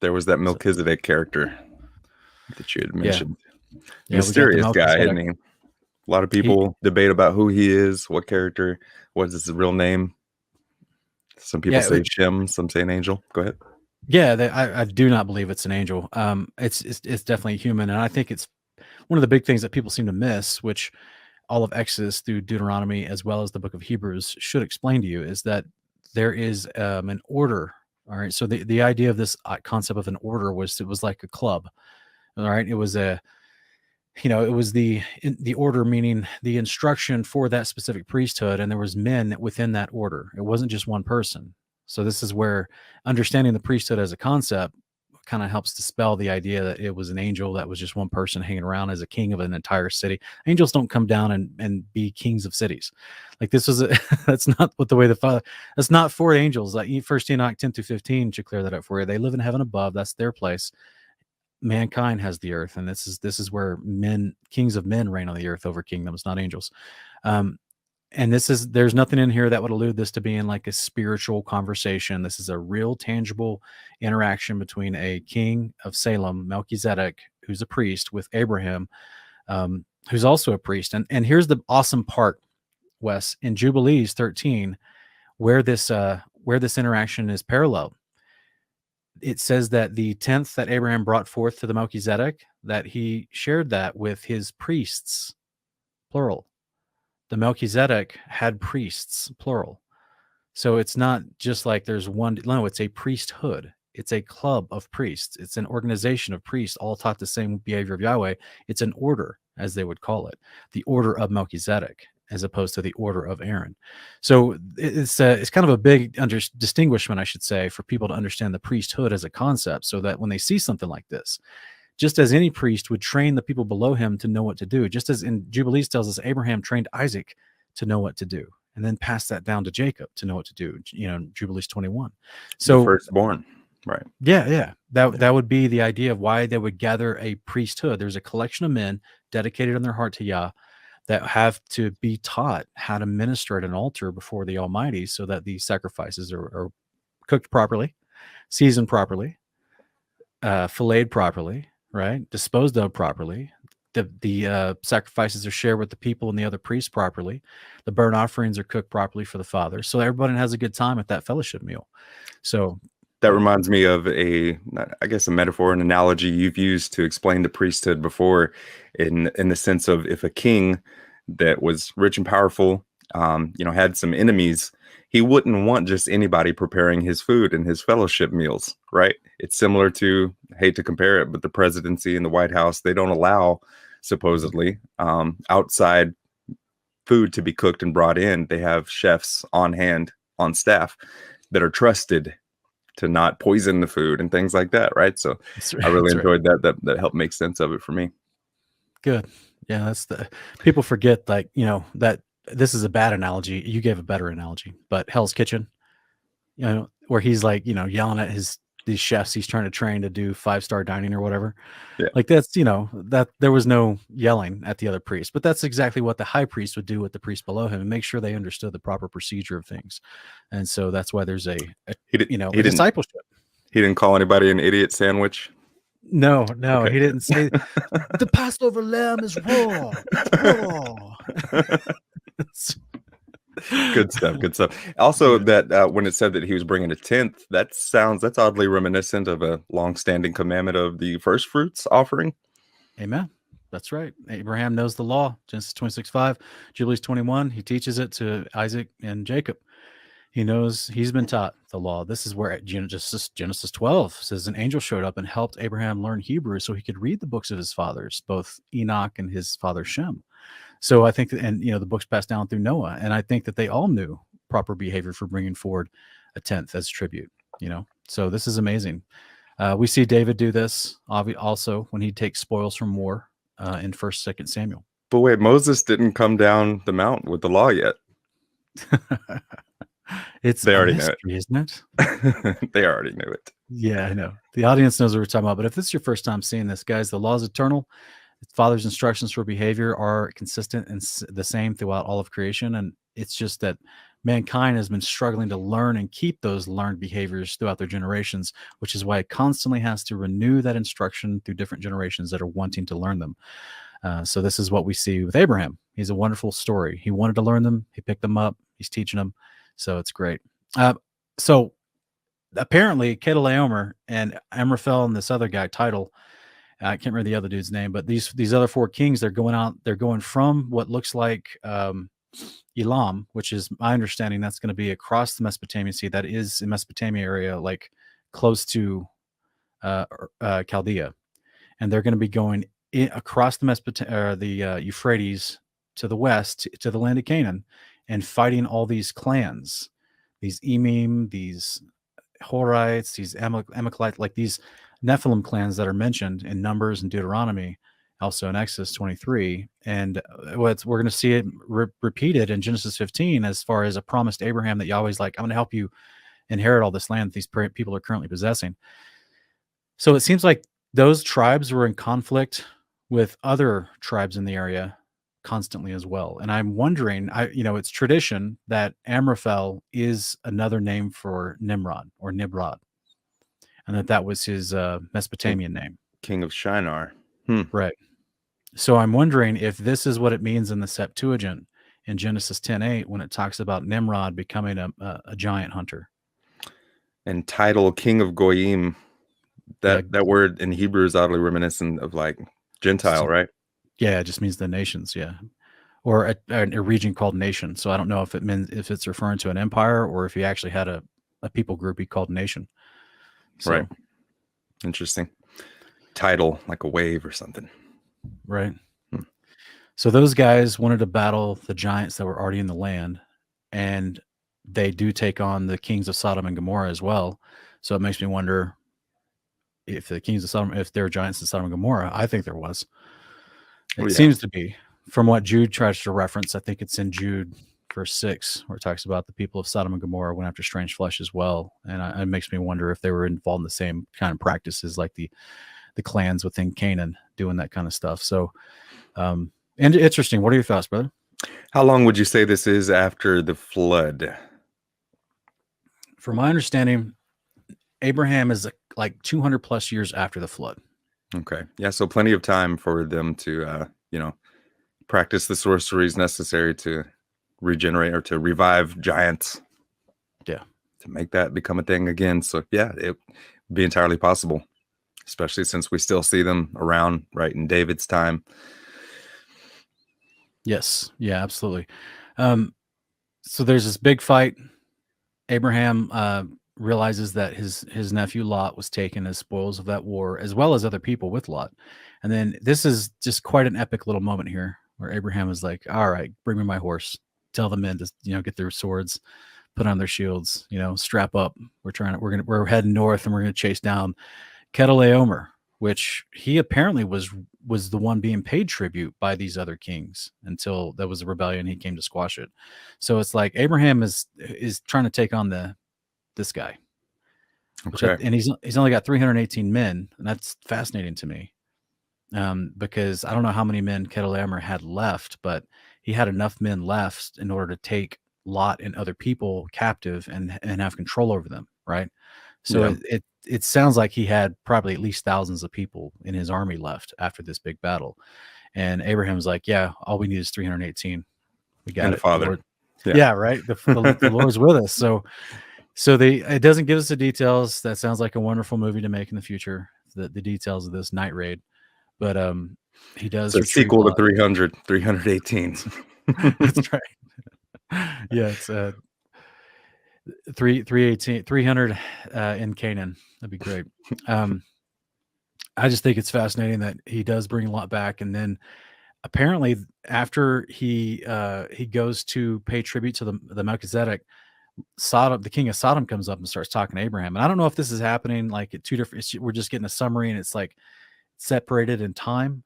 There was that So, Melchizedek character that you had yeah, mentioned. yeah, we got the Mysterious guy, isn't Melchizedek. he? A lot of He, people debate about who he is, what character, what is his real name. Some people yeah, say Shem, some say an angel. Go ahead. yeah. I do not believe it's an angel. It's definitely human, and I think it's one of the big things that people seem to miss, which all of Exodus through Deuteronomy as well as the book of Hebrews should explain to you, is that there is an order. All right, so the idea of this concept of an order was, it was like a club. All right, it was it was the order, meaning the instruction for that specific priesthood, and there was men within that order. It wasn't just one person. So this is where understanding the priesthood as a concept kind of helps dispel the idea that it was an angel that was just one person hanging around as a king of an entire city. Angels don't come down and be kings of cities. Like this was that's not what the way the Father. That's not for angels. Like First Enoch 10-15 should clear that up for you. They live in heaven above. That's their place. Mankind has the earth, and this is where kings of men reign on the earth over kingdoms, not angels. And there's nothing in here that would allude this to being like a spiritual conversation. This is a real tangible interaction between a king of Salem, Melchizedek, who's a priest, with Abraham, who's also a priest. And here's the awesome part, Wes, in Jubilees 13, where this interaction is parallel. It says that the tenth that Abraham brought forth to the Melchizedek, that he shared that with his priests, plural. The Melchizedek had priests, plural. So it's not just like there's one. No, it's a priesthood. It's a club of priests. It's an organization of priests, all taught the same behavior of Yahweh. It's an order, as they would call it, the order of Melchizedek, as opposed to the order of Aaron. So it's kind of a big distinguishment, I should say, for people to understand the priesthood as a concept, so that when they see something like this, just as any priest would train the people below him to know what to do, just as in Jubilees tells us Abraham trained Isaac to know what to do, and then passed that down to Jacob to know what to do, Jubilees 21. So the firstborn, right? Yeah. That would be the idea of why they would gather a priesthood. There's a collection of men dedicated in their heart to Yah that have to be taught how to minister at an altar before the Almighty, so that these sacrifices are cooked properly, seasoned properly, filleted properly, right? Disposed of properly. The sacrifices are shared with the people and the other priests properly. The burnt offerings are cooked properly for the Father, so everybody has a good time at that fellowship meal. So that reminds me of a metaphor, an analogy you've used to explain the priesthood before, in the sense of, if a king that was rich and powerful, had some enemies, he wouldn't want just anybody preparing his food and his fellowship meals, right? It's similar to, I hate to compare it, but the presidency and the White House, they don't allow, supposedly, outside food to be cooked and brought in. They have chefs on hand, on staff, that are trusted to not poison the food and things like that, right? So I really enjoyed that. That helped make sense of it for me. Good. Yeah, that's people forget, like, that this is a bad analogy. You gave a better analogy, but Hell's Kitchen, where he's like, yelling at these chefs he's trying to train to do 5-star dining or whatever. Yeah. Like that's, that there was no yelling at the other priest, but that's exactly what the high priest would do with the priest below him, and make sure they understood the proper procedure of things. And so that's why there's a discipleship. He didn't call anybody an idiot sandwich. No, okay. He didn't say the Passover lamb is raw. It's raw. Good stuff. Also, that when it said that he was bringing a tenth, that's oddly reminiscent of a long-standing commandment of the first fruits offering. Amen. That's right. Abraham knows the law. Genesis 26:5, Jubilees 21. He teaches it to Isaac and Jacob. He knows, he's been taught the law. This is where Genesis 12 says an angel showed up and helped Abraham learn Hebrew so he could read the books of his fathers, both Enoch and his father Shem. So I think that, and the books passed down through Noah, and I think that they all knew proper behavior for bringing forward a tenth as tribute. So this is amazing. We see David do this also when he takes spoils from war in 1st, 2nd Samuel. But wait, Moses didn't come down the mount with the law yet. They already know it, isn't it? They already knew it. Yeah, I know. The audience knows what we're talking about. But if this is your first time seeing this, guys, the law is eternal. Father's instructions for behavior are consistent and the same throughout all of creation. And it's just that mankind has been struggling to learn and keep those learned behaviors throughout their generations, which is why it constantly has to renew that instruction through different generations that are wanting to learn them. So this is what we see with Abraham. He's a wonderful story. He wanted to learn them. He picked them up. He's teaching them. So it's great. So apparently Kedorlaomer and Amraphel and this other guy, Title, I can't remember the other dude's name, but these other 4 kings, they're going from what looks like Elam, which is my understanding that's going to be across the Mesopotamian Sea. That is in Mesopotamia area, like close to Chaldea. And they're going to be going across the Euphrates to the west, to the land of Canaan, and fighting all these clans, these Emim, these Horites, these Amalekites, like these Nephilim clans that are mentioned in Numbers and Deuteronomy, also in Exodus 23. And we're going to see it repeated in Genesis 15 as far as a promise to Abraham that Yahweh's like, I'm going to help you inherit all this land that these people are currently possessing. So it seems like those tribes were in conflict with other tribes in the area constantly as well. And I'm wondering, it's tradition that Amraphel is another name for Nimrod or Nibrod, and that was his Mesopotamian name. King of Shinar. Right. So I'm wondering if this is what it means in the Septuagint in Genesis 10:8 when it talks about Nimrod becoming a giant hunter. And Title, King of Goyim. That word in Hebrew is oddly reminiscent of like Gentile, right? Yeah, it just means the nations, yeah. Or a region called nation. So I don't know if it's referring to an empire or if he actually had a people group he called nation. So, right. Interesting. Title, like a wave or something. Right. So those guys wanted to battle the giants that were already in the land, and they do take on the kings of Sodom and Gomorrah as well. So it makes me wonder if the kings of Sodom, if there are giants in Sodom and Gomorrah. I think there was. It seems to be, from what Jude tries to reference. I think it's in Jude verse 6 where it talks about the people of Sodom and Gomorrah went after strange flesh as well. And it makes me wonder if they were involved in the same kind of practices, like the clans within Canaan doing that kind of stuff. So, and interesting. What are your thoughts, brother? How long would you say this is after the flood? From my understanding, Abraham is like 200 plus years after the flood. Okay. Yeah. So plenty of time for them to, practice the sorceries necessary to regenerate or to revive giants. Yeah. To make that become a thing again. So yeah, it would be entirely possible, especially since we still see them around right in David's time. Yes. Yeah, absolutely. So there's this big fight. Abraham realizes that his nephew Lot was taken as spoils of that war, as well as other people with Lot. And then this is just quite an epic little moment here where Abraham is like, all right, bring me my horse. Tell the men to, get their swords, put on their shields, strap up. We're heading north and we're going to chase down Kedorlaomer, which he apparently was the one being paid tribute by these other kings until there was a rebellion. He came to squash it. So it's like Abraham is trying to take on this guy. Okay. And he's only got 318 men, and that's fascinating to me. Because I don't know how many men Kedorlaomer had left, but he had enough men left in order to take Lot and other people captive and have control over them, right? So it sounds like he had probably at least thousands of people in his army left after this big battle. And Abraham's like, yeah, all we need is 318. We got and it. Father. Yeah, right. The Lord's with us. So it doesn't give us the details. That sounds like a wonderful movie to make in the future, the details of this night raid. But he does. It's a sequel to 318. That's right. Yeah, it's 300 in Canaan. That'd be great. I just think it's fascinating that he does bring Lot back, and then apparently after he goes to pay tribute to the Melchizedek, the king of Sodom comes up and starts talking to Abraham. And I don't know if this is happening like at two different. We're just getting a summary, and it's like separated in time.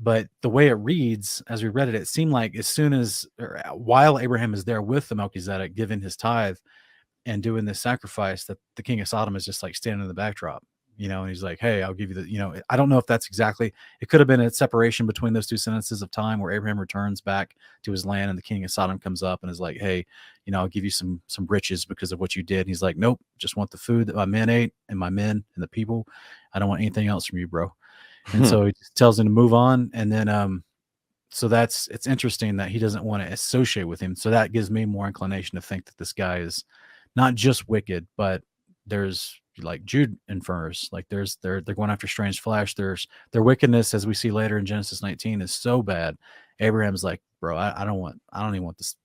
But the way it reads, as we read it, it seemed like while Abraham is there with the Melchizedek, giving his tithe and doing this sacrifice, that the king of Sodom is just like standing in the backdrop, and he's like, hey, I'll give you I don't know if that's exactly, it could have been a separation between those two sentences of time where Abraham returns back to his land and the king of Sodom comes up and is like, hey, I'll give you some riches because of what you did. And he's like, nope, just want the food that my men ate and my men and the people. I don't want anything else from you, bro. And so he just tells him to move on. And then, so it's interesting that he doesn't want to associate with him. So that gives me more inclination to think that this guy is not just wicked, but there's, like Jude infers, like they're going after strange flesh. Their wickedness, as we see later in Genesis 19, is so bad. Abraham's like, bro, I don't even want this.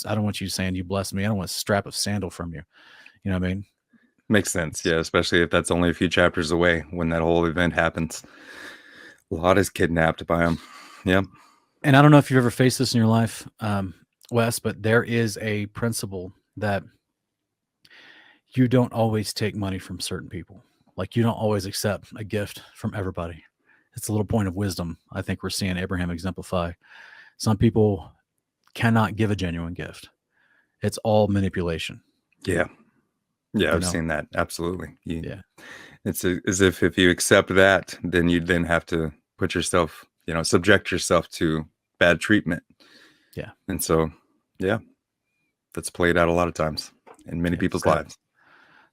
I don't want you saying you bless me. I don't want a strap of sandal from you. You know what I mean? Makes sense. Yeah, especially if that's only a few chapters away when that whole event happens. Lot is kidnapped by him. Yeah. And I don't know if you've ever faced this in your life, Wes, but there is a principle that you don't always take money from certain people. Like you don't always accept a gift from everybody. It's a little point of wisdom I think we're seeing Abraham exemplify. Some people cannot give a genuine gift. It's all manipulation. Yeah. Yeah, I've seen that. Absolutely. Yeah. It's as if you accept that, then you then have to put yourself, subject yourself to bad treatment. Yeah. And so, yeah, that's played out a lot of times in many people's lives.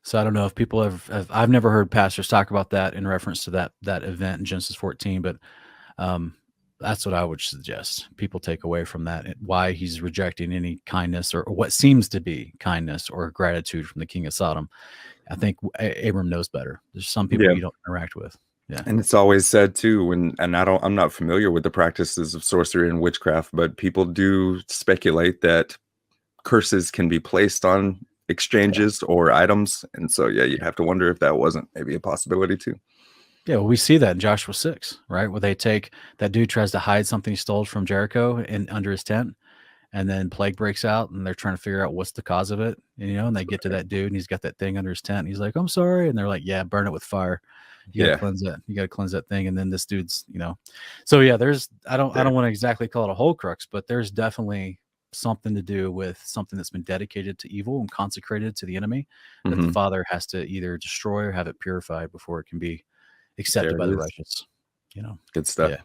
So I don't know if people I've never heard pastors talk about that in reference to that event in Genesis 14, but that's what I would suggest people take away from that. Why he's rejecting any kindness or what seems to be kindness or gratitude from the king of Sodom. I think Abram knows better. There's some people you don't interact with. Yeah. And it's always said too, I'm not familiar with the practices of sorcery and witchcraft, but people do speculate that curses can be placed on exchanges or items. And so, you'd have to wonder if that wasn't maybe a possibility too. Yeah, well, we see that in Joshua 6, right? Where they take that dude tries to hide something he stole from Jericho under his tent, and then plague breaks out, and they're trying to figure out what's the cause of it. And they get to that dude, and he's got that thing under his tent. And he's like, "I'm sorry," and they're like, "Yeah, burn it with fire. You gotta cleanse that. You gotta cleanse that thing." And then this dude's, So yeah, there's I don't want to exactly call it a whole crux, but there's definitely something to do with something that's been dedicated to evil and consecrated to the enemy that the Father has to either destroy or have it purified before it can be accepted by the righteous. Good stuff. Yeah.